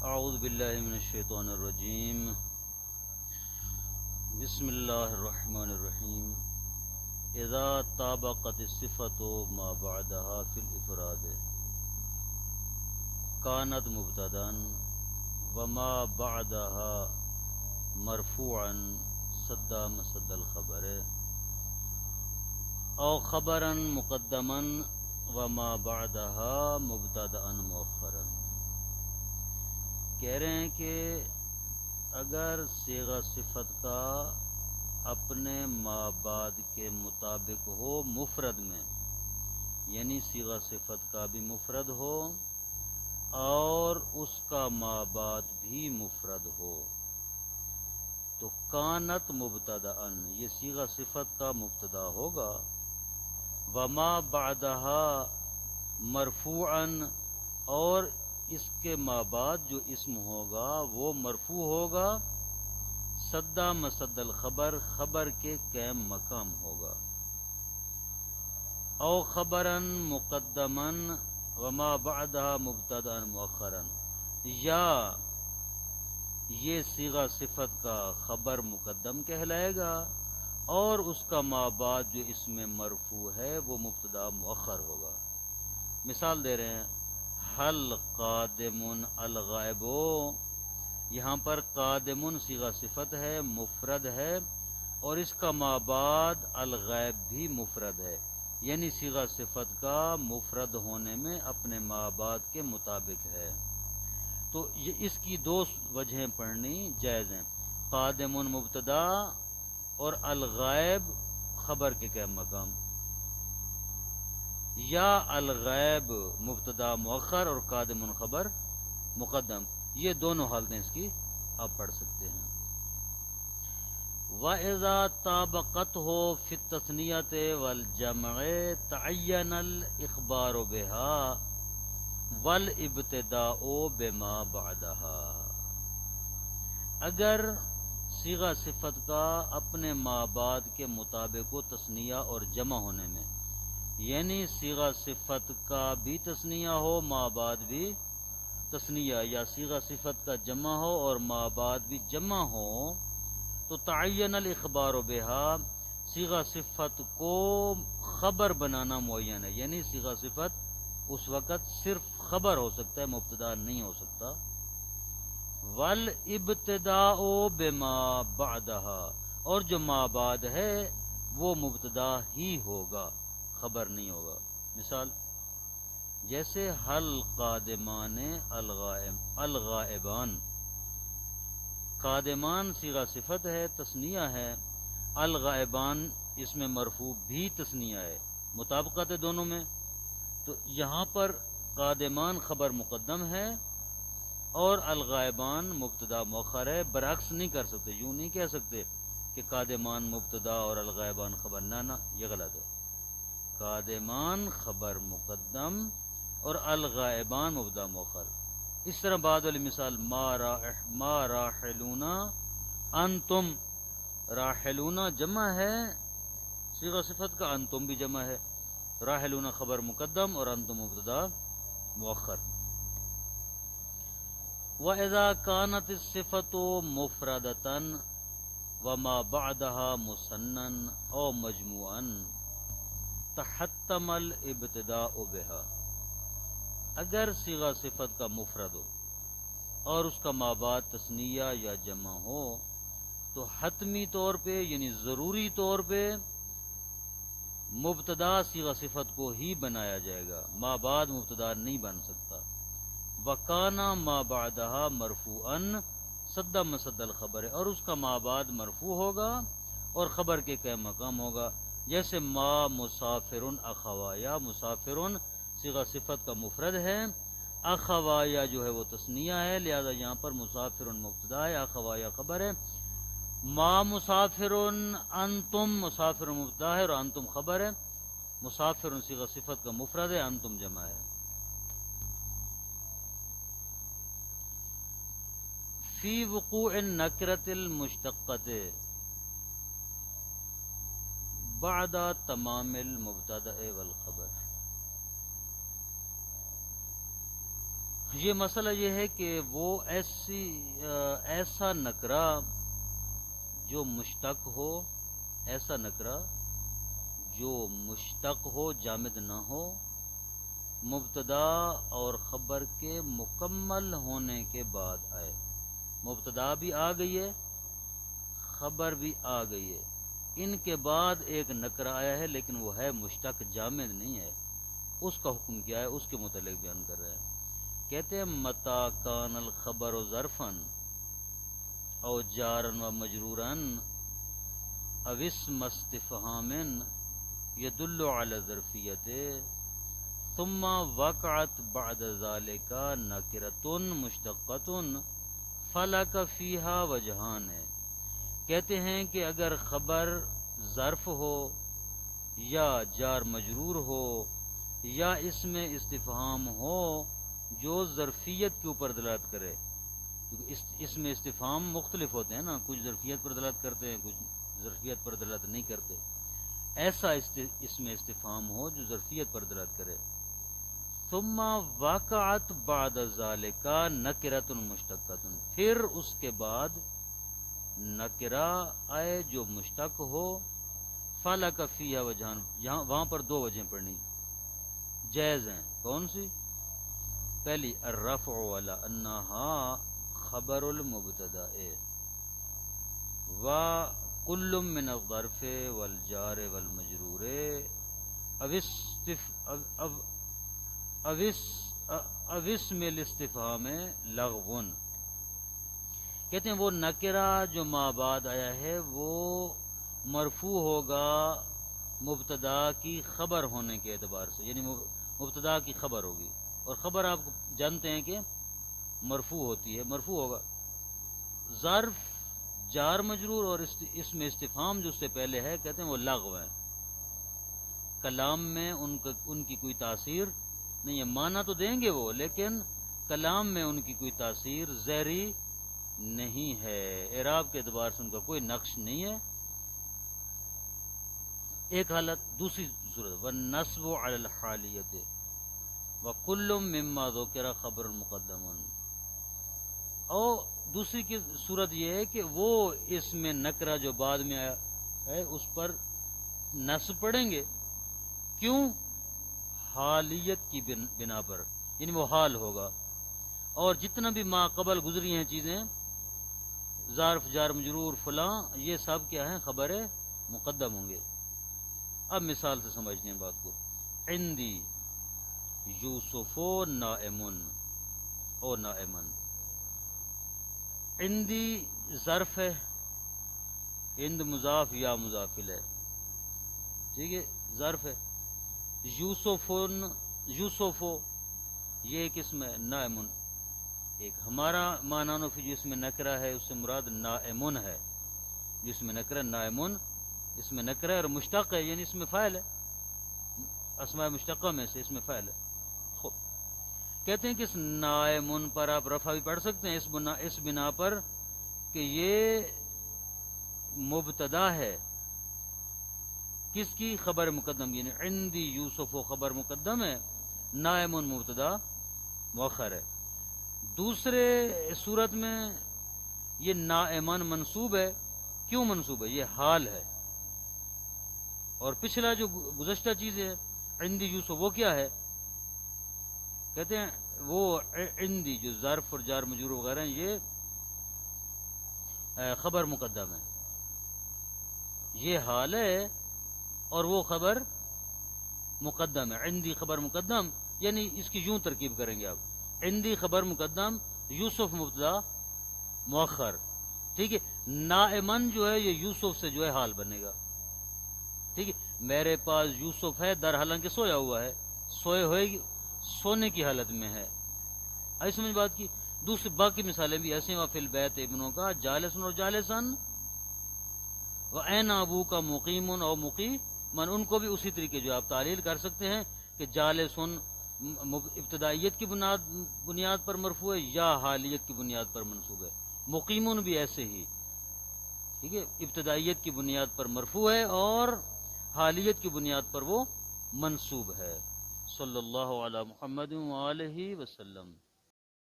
اعوذ باللہ من الشیطان الرجیم بسم اللہ الرحمن الرحیم اذا طابقت الصفۃ ما بعدها فی الافراد كانت مبتدا وما بعدها مرفوعا صد مسد الخبر او خبرا مقدما وما بعدها مبتدا مؤخرا۔ کہہ رہے ہیں کہ اگر صیغہ صفت کا اپنے ما بعد کے مطابق ہو مفرد میں، یعنی صیغہ صفت کا بھی مفرد ہو اور اس کا ما بعد بھی مفرد ہو، تو کانت مبتدأن، یہ صیغہ صفت کا مبتدا ہوگا، وما بعدها مرفوعا، اور اس کے ما بعد جو اسم ہوگا وہ مرفوع ہوگا، صدا مسد الخبر، خبر کے قیم مقام ہوگا، او خبرا مقدما وما بعدها مبتدا مؤخرا، یا یہ صیغہ صفت کا خبر مقدم کہلائے گا اور اس کا ما بعد جو اس میں مرفوع ہے وہ مبتدا مؤخر ہوگا۔ مثال دے رہے ہیں، حل قادم الغائب، یہاں پر قادم صیغہ صفت ہے، مفرد ہے، اور اس کا ما بعد الغائب بھی مفرد ہے، یعنی صیغہ صفت کا مفرد ہونے میں اپنے ما بعد کے مطابق ہے۔ تو یہ اس کی دو وجہیں پڑھنی جائز ہیں، قادم مبتدا اور الغائب خبر کے قیم مقام، یا الغائب مبتدا مؤخر اور قادم خبر مقدم، یہ دونوں حالتیں اس کی آپ پڑھ سکتے ہیں۔ وَإِذَا طَابَقَتْهُ فِي التَّثْنِيَةِ وَالْجَمْعِ تَعَيَّنَ الْإِخْبَارُ بِهَا وَالْإِبْتِدَاءُ بِمَا بَعْدَهَا، اگر صیغہ صفت کا اپنے ما بعد کے مطابق ہو تثنیہ اور جمع ہونے میں، یعنی صیغہ صفت کا بھی تثنیہ ہو ما بعد بھی تثنیہ، یا صیغہ صفت کا جمع ہو اور ما بعد بھی جمع ہو، تو تعین الاخبار بہا، صیغہ صفت کو خبر بنانا معین ہے، یعنی صیغہ صفت اس وقت صرف خبر ہو سکتا ہے، مبتدا نہیں ہو سکتا۔ والابتداء بما بعدها، اور جو ما بعد ہے وہ مبتدا ہی ہوگا، خبر نہیں ہوگا۔ مثال جیسے حل قادمان الغائبان، قادمان صیغہ صفت ہے، تثنیہ ہے، الغائبان اس میں مرفوع بھی تثنیہ ہے، مطابقت ہے دونوں میں، تو یہاں پر قادمان خبر مقدم ہے اور الغائبان مبتدا مؤخر ہے، برعکس نہیں کر سکتے، یوں نہیں کہہ سکتے کہ قادمان مبتدا اور الغائبان خبر، نہ یہ غلط ہے، قادمان خبر مقدم اور الغائبان مبتدا مؤخر۔ اس طرح بعد والی مثال ما راحلون انتم، راحلون جمع ہے صیغہ صفت کا، انتم بھی جمع ہے، راحلون خبر مقدم اور انتم مبتدا مؤخر۔ وَإِذَا كَانَتِ الصِّفَةُ مُفْرَدَةً وَمَا بَعْدَهَا مُثَنًّى أَوْ مَجْمُوعًا تَحَتَّمَ الْإِبْتِدَاءُ بِهَا، اگر صیغہ صفت کا مفرد ہو اور اس کا ما بعد تثنیہ یا جمع ہو، تو حتمی طور پہ یعنی ضروری طور پہ مبتدا صیغہ صفت کو ہی بنایا جائے گا، ما بعد مبتدا نہیں بن سکتا۔ وَكَانَ مَا بَعْدَهَا مَرْفُوعًا صَدَّ مَسَدَّ الْخَبَرِ، اور اس کا ما بعد مرفوع ہوگا اور خبر کے قیم مقام ہوگا، جیسے ما مسافر اخوایا، مسافر صیغہ صفت کا مفرد ہے، اخوایا جو ہے وہ تثنیہ ہے، لہذا یہاں پر مسافر مبتدا ہے، اخوایا خبر ہے، ما مسافر انتم، مسافر مبتدا ہے اور انتم خبر ہے، مسافر صیغہ صفت کا مفرد ہے، انتم جمع ہے۔ فی وقوع النکرۃ المشتقۃ بعد تمام المبتدأ والخبر، یہ مسئلہ یہ ہے کہ وہ ایسا نکرہ جو مشتق ہو، ایسا نکرہ جو مشتق ہو، جامد نہ ہو، مبتدا اور خبر کے مکمل ہونے کے بعد آئے۔ مبتدا بھی آ گئی ہے، خبر بھی آ گئی ہے، ان کے بعد ایک نکرہ آیا ہے لیکن وہ ہے مشتق، جامد نہیں ہے۔ اس کا حکم کیا ہے، اس کے متعلق بیان کر رہے ہیں۔ کہتے ہیں متا کان الخبر ظرفا او جارا و مجرورا او اسم استفہام يدل على ظرفیت ثم وقعت بعد ذلك نکرۃ مشتقۃ فلک فیہا وجہان ہے۔ کہتے ہیں کہ اگر خبر ظرف ہو یا جار مجرور ہو یا اس میں استفہام ہو جو ظرفیت کے اوپر دلالت کرے، اس میں استفہام مختلف ہوتے ہیں نا، کچھ ظرفیت پر دلالت کرتے ہیں، کچھ ظرفیت پر دلالت نہیں کرتے، ایسا اس میں استفہام ہو جو ظرفیت پر دلالت کرے۔ ثم واقعت بعد ذالک نکرۃ مشتقۃ، پھر اس کے بعد نکرہ آئے جو مشتق ہو، فلک فیہا وجہان، وہاں پر دو وجہیں پڑھنی جائز ہیں۔ کون سی؟ پہلی الرفع علی انہا خبر المبتدا و کل من الظرف والجار والمجرور او اسم الاستفہام لغو، کہتے ہیں وہ نکرہ جو ما بعد آیا ہے وہ مرفوع ہوگا مبتدا کی خبر ہونے کے اعتبار سے، یعنی مبتدا کی خبر ہوگی، اور خبر آپ جانتے ہیں کہ مرفوع ہوتی ہے، مرفوع ہوگا۔ ظرف، جار مجرور اور اس میں استفہام جو اس سے پہلے ہے، کہتے ہیں وہ لغو ہے، کلام میں ان کی کوئی تاثیر نہیں ہے، معنی تو دیں گے وہ لیکن کلام میں ان کی کوئی تاثیر ظاہری نہیں ہے، اعراب کے اعتبار سے ان کا کوئی نقش نہیں ہے۔ ایک حالت۔ دوسری صورت والنصب علی الحالیت وکل مما ذکر خبر مقدم، اور دوسری کی صورت یہ ہے کہ وہ اس میں نکرہ جو بعد میں آیا ہے اس پر نصب پڑھیں گے، کیوں؟ حالیت کی بنا پر، یعنی وہ حال ہوگا، اور جتنا بھی ما قبل گزری ہیں چیزیں، ظرف، جار مجرور، فلاں، یہ سب کیا ہیں؟ خبر مقدم ہوں گے۔ اب مثال سے سمجھتے ہیں بات کو۔ عندی یوسف نائم او نائمن، عندی ظرف ہے، عند مضاف یا مضاف الیہ، ٹھیک ہے، ظرف ہے۔ یوسف یہ ایک اسم ہے، نائمن ایک ہمارا معنی فی جو اس میں نکرہ ہے اس سے مراد نائمن ہے، جس میں نکرہ نائمن، اس میں نکرہ اور مشتق ہے، یعنی اس میں فاعل ہے، اسماء مشتقہ میں سے اس میں فاعل ہے۔ خوب، کہتے ہیں کہ اس نائمن پر آپ رفع بھی پڑھ سکتے ہیں اس بنا پر کہ یہ مبتدا ہے کس کی؟ خبر مقدم، یعنی عندی یوسف خبر مقدم ہے، نائمن مبتدا مؤخر ہے۔ دوسرے صورت میں یہ نائمن منصوب ہے، کیوں منصوب ہے؟ یہ حال ہے، اور پچھلا جو گزشتہ چیز ہے عندی یوسف وہ کیا ہے؟ کہتے ہیں وہ عندی جو ظرف اور جار مجرور وغیرہ ہیں یہ خبر مقدم ہے، یہ حال ہے اور وہ خبر مقدم ہے۔ عندی خبر مقدم، یعنی اس کی یوں ترکیب کریں گے آپ، عندی خبر مقدم، یوسف مبتدا مؤخر، ٹھیک ہے۔ نائمن جو ہے یہ یوسف سے جو ہے حال بنے گا، ٹھیک ہے۔ میرے پاس یوسف ہے، در حالانکہ سویا ہوا ہے، سوئے ہوئے سونے کی حالت میں ہے، آئی سمجھ بات کی۔ دوسری باقی مثالیں بھی ایسے ہیں، فی البیت ابنوں کا جالسن اور جالسن، وَأَيْنَ أَبُوكَ مُقِيمٌ اور مقیمن، ان کو بھی اسی طریقے جو آپ تعلیل کر سکتے ہیں کہ جالسن ابتدائیت کی بنیاد پر مرفوع ہے یا حالیت کی بنیاد پر منصوب ہے، مقیمن بھی ایسے ہی، ٹھیک ہے، ابتدائیت کی بنیاد پر مرفوع ہے اور حالیت کی بنیاد پر وہ منصوب ہے۔ صلی اللہ علی محمد وآلہ وسلم۔